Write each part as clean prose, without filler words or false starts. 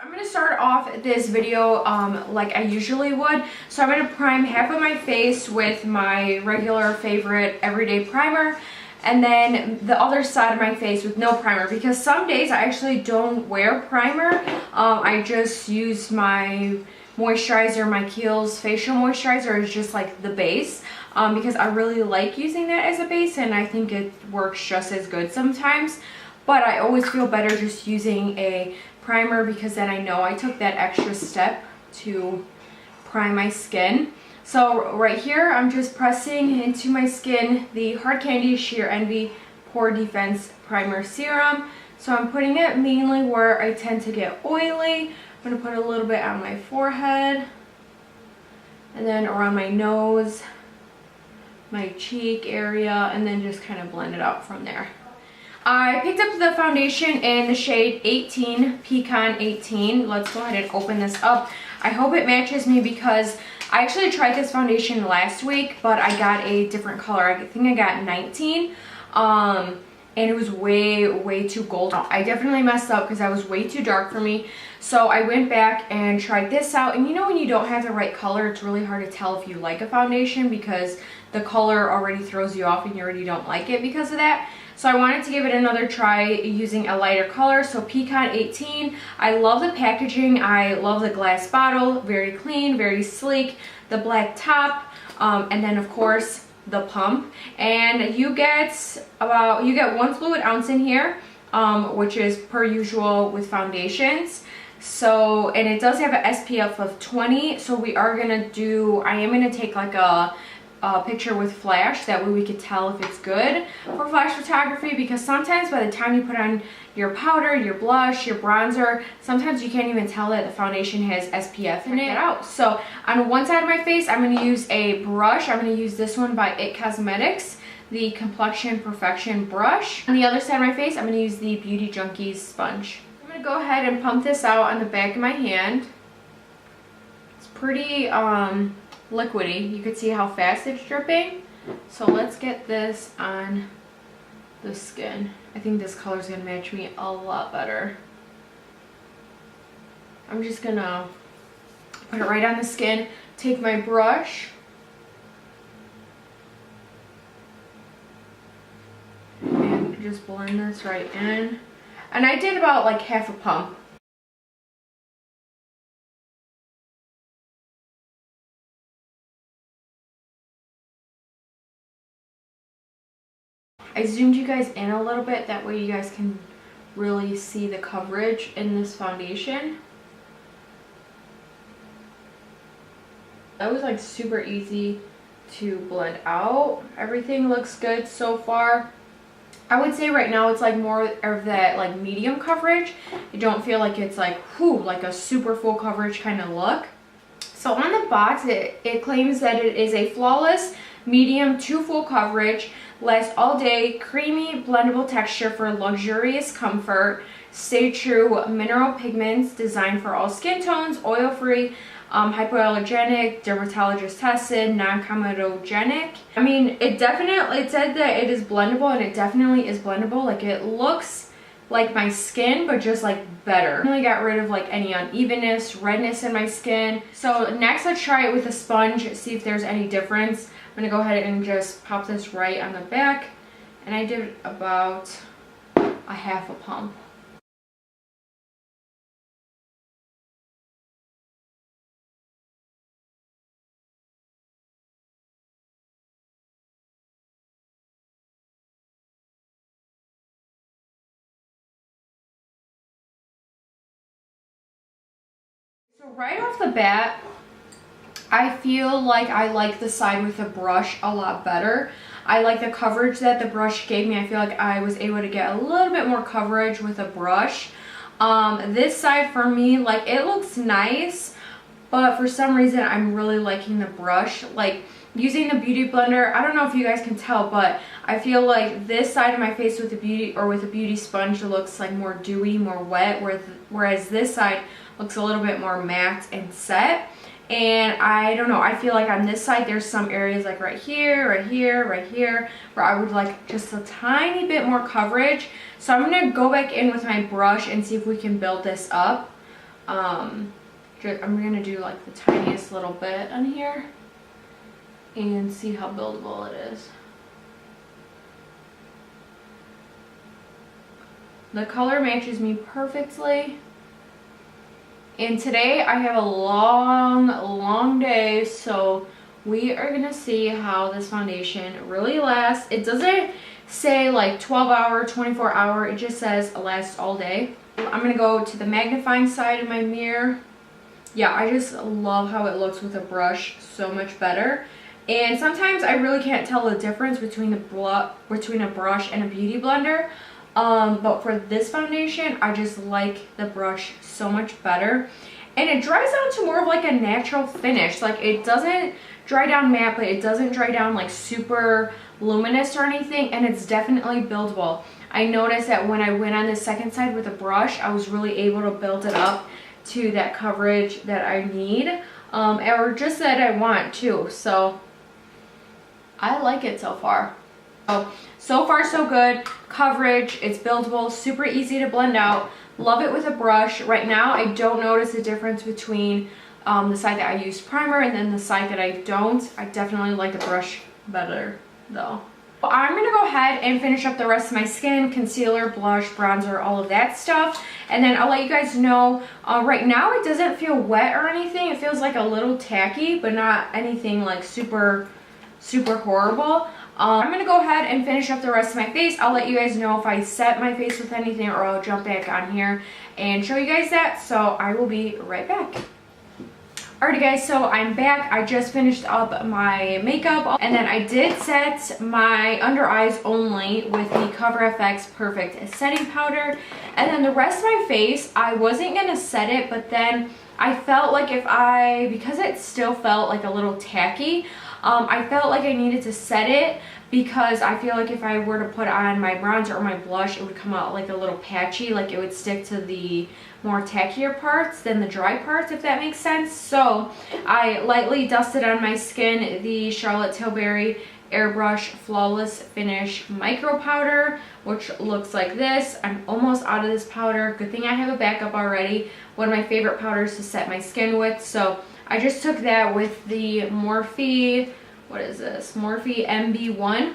I'm going to start off this video like I usually would. So I'm going to prime half of my face with my regular favorite everyday primer, and then the other side of my face with no primer, because some days I actually don't wear primer. I just use my moisturizer, my Kiehl's facial moisturizer is just like the base, because I really like using that as a base and I think it works just as good sometimes. But I always feel better just using a primer, because then I know I took that extra step to prime my skin. So right here, I'm just pressing into my skin the Hard Candy Sheer Envy Pore Defense Primer Serum. So I'm putting it mainly where I tend to get oily. I'm going to put a little bit on my forehead, and then around my nose, my cheek area, and then just kind of blend it out from there. I picked up the foundation in the shade 18, Pecan 18. Let's go ahead and open this up. I hope it matches me, because I actually tried this foundation last week, but I got a different color. I think I got 19, and it was way too gold. I definitely messed up because that was way too dark for me. So I went back and tried this out, and you know when you don't have the right color, it's really hard to tell if you like a foundation, because the color already throws you off and you already don't like it because of that. So I wanted to give it another try using a lighter color. So Pecan 18, I love the packaging. I love the glass bottle, very clean, very sleek, the black top, and then of course the pump. And you get 1 fluid ounce in here, which is per usual with foundations. So, and it does have an SPF of 20. So I am gonna take like a picture with flash, that way we could tell if it's good for flash photography, because sometimes by the time you put on your powder, your blush, your bronzer, sometimes you can't even tell that the foundation has SPF in it. So on one side of my face, I'm going to use a brush. I'm going to use this one by IT Cosmetics, the Complexion Perfection brush. On the other side of my face, I'm going to use the Beauty Junkies sponge. I'm going to go ahead and pump this out on the back of my hand. It's pretty liquidy. You can see how fast it's dripping. So let's get this on the skin. I think this color is going to match me a lot better. I'm just going to put it right on the skin, take my brush, and just blend this right in. And I did about like half a pump. I zoomed you guys in a little bit, that way you guys can really see the coverage in this foundation. That was like super easy to blend out. Everything looks good so far. I would say right now it's like more of that like medium coverage. You don't feel like it's like, whew, like a super full coverage kind of look. So on the box, it claims that it is a flawless medium to full coverage, lasts all day, creamy blendable texture for luxurious comfort, stay true mineral pigments designed for all skin tones, oil-free, hypoallergenic, dermatologist tested, non-comedogenic. I mean, it said that it is blendable, and it definitely is blendable. Like, it looks like my skin, but just like better. I really got rid of like any unevenness, redness in my skin. So next, let's try it with a sponge, see if there's any difference. I'm gonna go ahead and just pop this right on the back, and I did about a half a pump. So right off the bat, I feel like I like the side with the brush a lot better. I like the coverage that the brush gave me. I feel like I was able to get a little bit more coverage with a brush. This side for me, like, it looks nice, but for some reason I'm really liking the brush. Like, using the beauty blender, I don't know if you guys can tell, but I feel like this side of my face with the beauty sponge looks like more dewy, more wet, whereas this side looks a little bit more matte and set. And I don't know, I feel like on this side there's some areas like right here, right here, right here, where I would like just a tiny bit more coverage. So I'm going to go back in with my brush and see if we can build this up. I'm gonna do like the tiniest little bit on here and see how buildable it is. The color matches me perfectly. And today I have a long day, so we are gonna see how this foundation really lasts. It doesn't say like 12 hour, 24 hour, it just says it lasts all day. I'm gonna go to the magnifying side of my mirror. Yeah, I just love how it looks with a brush so much better. And sometimes I really can't tell the difference between a brush and a beauty blender. But for this foundation, I just like the brush so much better. And it dries down to more of like a natural finish. Like it doesn't dry down matte, but it doesn't dry down like super luminous or anything. And it's definitely buildable. I noticed that when I went on the second side with a brush, I was really able to build it up to that coverage that I need. Or just that I want too. So I like it so far. So far so good. Coverage, it's buildable, super easy to blend out. Love it with a brush. Right now I don't notice a difference between the side that I used primer and then the side that I don't. I definitely like the brush better though. I'm gonna go ahead and finish up the rest of my skin, concealer, blush, bronzer, all of that stuff, and then I'll let you guys know. Right now it doesn't feel wet or anything. It feels like a little tacky, but not anything like super horrible. I'm gonna go ahead and finish up the rest of my face. I'll let you guys know if I set my face with anything, or I'll jump back on here and show you guys that. So I will be right back. Alrighty guys, so I'm back. I just finished up my makeup, and then I did set my under eyes only with the Cover FX Perfect Setting Powder. And then the rest of my face, I wasn't gonna set it, but then I felt like because it still felt like a little tacky, I felt like I needed to set it, because I feel like if I were to put on my bronzer or my blush, it would come out like a little patchy, like it would stick to the more tackier parts than the dry parts, if that makes sense. So I lightly dusted on my skin the Charlotte Tilbury Airbrush Flawless Finish Micro Powder, which looks like this. I'm almost out of this powder. Good thing I have a backup already. One of my favorite powders to set my skin with. So I just took that with the Morphe, what is this? Morphe MB1.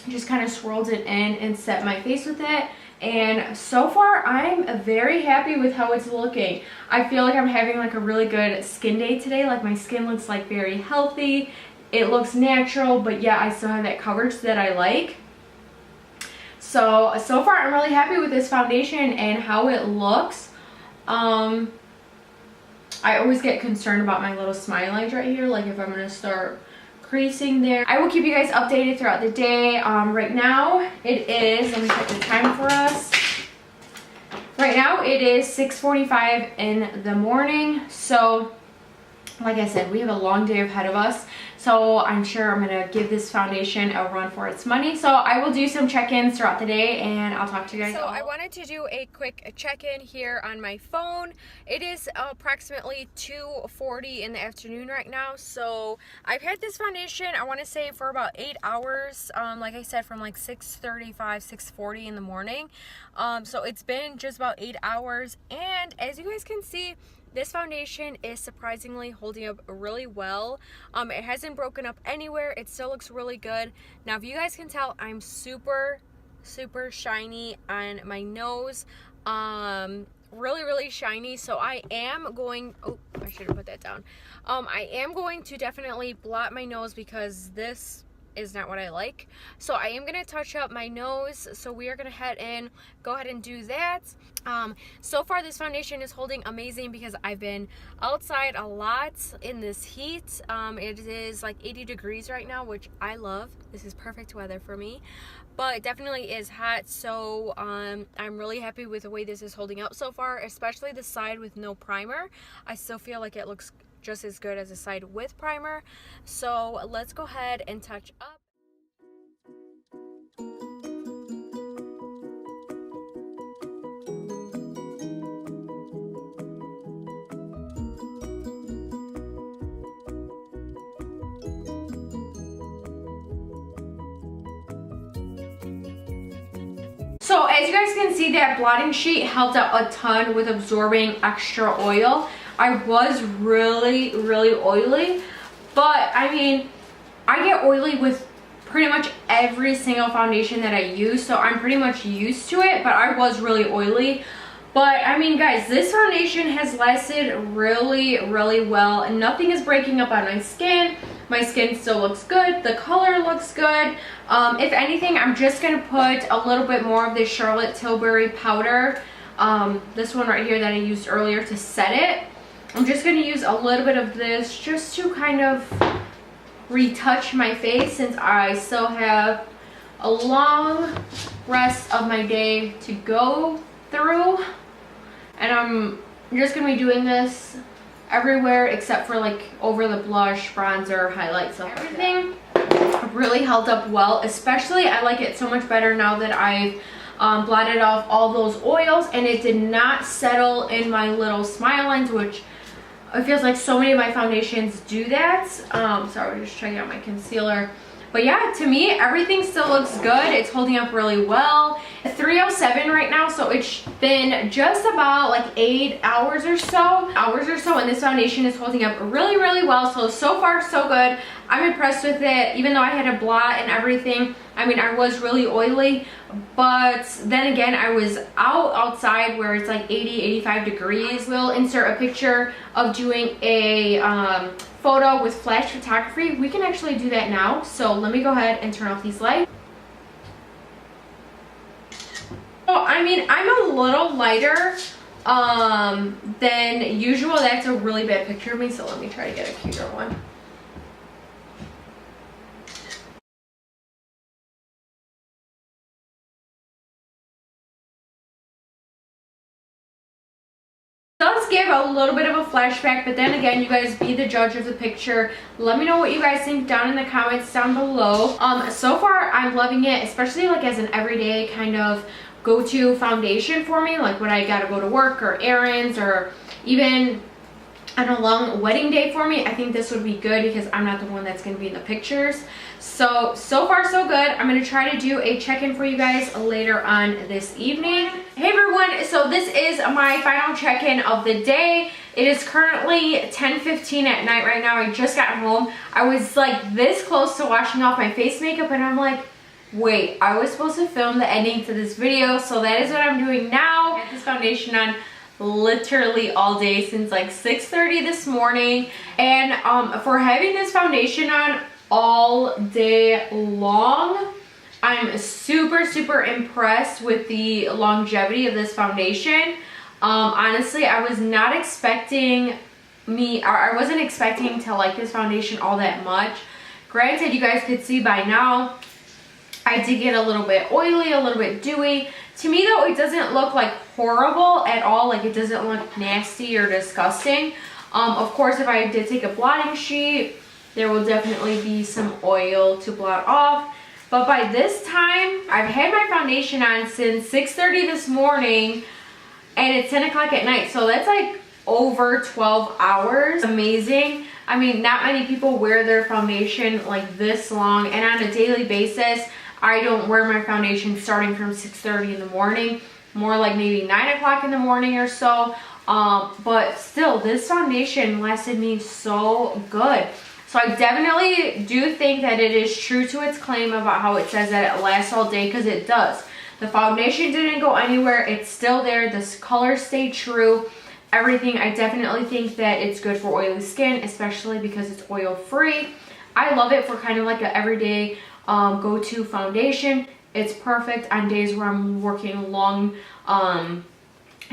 Just kind of swirled it in and set my face with it. And so far, I'm very happy with how it's looking. I feel like I'm having like a really good skin day today. Like my skin looks like very healthy. It looks natural, but yeah, I still have that coverage that I like. So far, I'm really happy with this foundation and how it looks. I always get concerned about my little smile lines right here, like if I'm going to start creasing there. I will keep you guys updated throughout the day. Right now it is, let me check the time for us. Right now it is 6:45 in the morning. So like I said, we have a long day ahead of us. So I'm sure I'm going to give this foundation a run for its money. So I will do some check-ins throughout the day, and I'll talk to you guys. So I wanted to do a quick check-in here on my phone. It is approximately 2:40 in the afternoon right now. So I've had this foundation, I want to say, for about 8 hours. Like I said, from like 6:35, 6:40 in the morning. So it's been just about 8 hours. And as you guys can see, this foundation is surprisingly holding up really well. It hasn't broken up anywhere. It still looks really good. Now, if you guys can tell, I'm super shiny on my nose. Really shiny. So I am going, oh, I should have put that down. I am going to definitely blot my nose, because this is not what I like. So I am going to touch up my nose. So we are going to go ahead and do that. So far this foundation is holding amazing, because I've been outside a lot in this heat. It is like 80 degrees right now, which I love. This is perfect weather for me, but it definitely is hot. So I'm really happy with the way this is holding up so far, especially the side with no primer. I still feel like it looks just as good as the side with primer. So let's go ahead and touch up. So as you guys can see, that blotting sheet helped out a ton with absorbing extra oil. I was really oily, but I mean, I get oily with pretty much every single foundation that I use, so I'm pretty much used to it, but I was really oily. But I mean, guys, this foundation has lasted really well, and nothing is breaking up on my skin. My skin still looks good, the color looks good. If anything, I'm just gonna put a little bit more of this Charlotte Tilbury powder, this one right here that I used earlier, to set it. I'm just gonna use a little bit of this just to kind of retouch my face, since I still have a long rest of my day to go through. And I'm just gonna be doing this everywhere except for like over the blush, bronzer, highlight, stuff. Everything really held up well. Especially, I like it so much better now that I've blotted off all those oils, and it did not settle in my little smile lines, which it feels like so many of my foundations do that. Sorry, we're just checking out my concealer. But yeah, to me, everything still looks good. It's holding up really well. 3:07 right now, so it's been just about like 8 hours or so, and this foundation is holding up really well. So far, so good. I'm impressed with it, even though I had a blot and everything. I mean, I was really oily, but then again, I was outside where it's like 80, 85 degrees. We'll insert a picture of doing a photo with flash photography. We can actually do that now, so let me go ahead and turn off these lights. So I mean, I'm a little lighter than usual. That's a really bad picture of me, so let me try to get a cuter one. Does give a little bit of a flashback, but then again, you guys be the judge of the picture. Let me know what you guys think down in the comments down below. So far I'm loving it, especially like as an everyday kind of go-to foundation for me, like when I gotta go to work or errands, or even on a long wedding day for me. I think this would be good because I'm not the one that's gonna be in the pictures. So far so good. I'm gonna try to do a check-in for you guys later on this evening. Hey everyone, so this is my final check-in of the day. It is currently 10:15 at night right now. I just got home. I was like this close to washing off my face makeup, and I'm like, wait, I was supposed to film the ending to this video, so that is what I'm doing now. I had this foundation on literally all day since like 6:30 this morning, and for having this foundation on all day long, I'm super impressed with the longevity of this foundation. Honestly, I wasn't expecting to like this foundation all that much. Granted, you guys could see by now I did get a little bit oily, a little bit dewy. To me though, it doesn't look like horrible at all. Like, it doesn't look nasty or disgusting. Of course, if I did take a blotting sheet, there will definitely be some oil to blot off. But by this time, I've had my foundation on since 6:30 this morning, and it's 10 o'clock at night. So that's like over 12 hours. Amazing. I mean, not many people wear their foundation like this long, and on a daily basis, I don't wear my foundation starting from 6:30 in the morning, more like maybe 9 o'clock in the morning or so. But still, this foundation lasted me so good. So I definitely do think that it is true to its claim about how it says that it lasts all day, because it does. The foundation didn't go anywhere. It's still there. The color stayed true. Everything. I definitely think that it's good for oily skin, especially because it's oil free. I love it for kind of like an everyday go-to foundation. It's perfect on days where I'm working long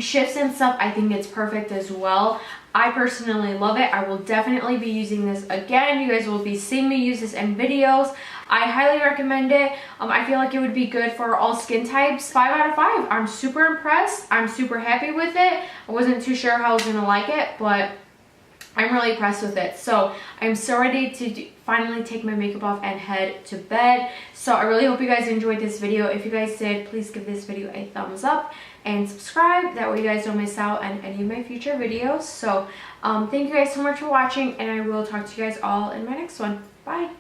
shifts and stuff. I think it's perfect as well. I personally love it. I will definitely be using this again. You guys will be seeing me use this in videos. I highly recommend it. I feel like it would be good for all skin types. 5 out of 5. I'm super impressed. I'm super happy with it. I wasn't too sure how I was gonna like it, but I'm really impressed with it. So I'm so ready to finally take my makeup off and head to bed. So I really hope you guys enjoyed this video. If you guys did, please give this video a thumbs up and subscribe. That way you guys don't miss out on any of my future videos. So thank you guys so much for watching, and I will talk to you guys all in my next one. Bye.